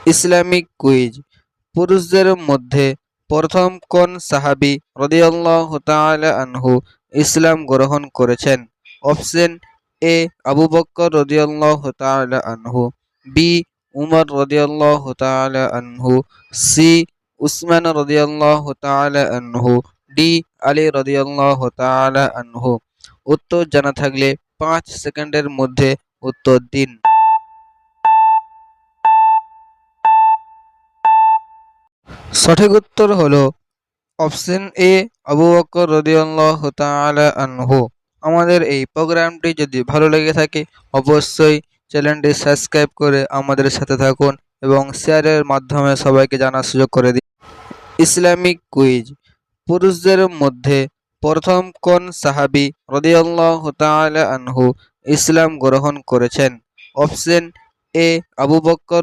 Islamic quiz. পুরুষদের মধ্যে প্রথম কোন সাহাবী রাদিয়াল্লাহু তাআলা আনহু ইসলাম গ্রহণ করেছেন? অপশন এ আবু বকর রাদিয়াল্লাহু তাআলা আনহু, বি উমর রাদিয়াল্লাহু তাআলা আনহু, সি উসমান রাদিয়াল্লাহু তাআলা আনহু, ডি আলী রাদিয়াল্লাহু তাআলা আনহু। উত্তর জানা থাকলে 5 সেকেন্ডের মধ্যে উত্তর দিন। সঠিক উত্তর হলো অপশন এ আবু বকর রাদিয়াল্লাহু তাআলা আনহু। আমাদের এই প্রোগ্রামটি যদি ভালো লেগে থাকে অবশ্যই চ্যানেলটি সাবস্ক্রাইব করে আমাদের সাথে থাকুন এবং শেয়ারের মাধ্যমে সবাইকে জানার সুযোগ করে দিন। Islamic quiz. পুরুষদের মধ্যে প্রথম কোন সাহাবী রাদিয়াল্লাহু তাআলা আনহু ইসলাম গ্রহণ করেছেন? Option A Abu Bakr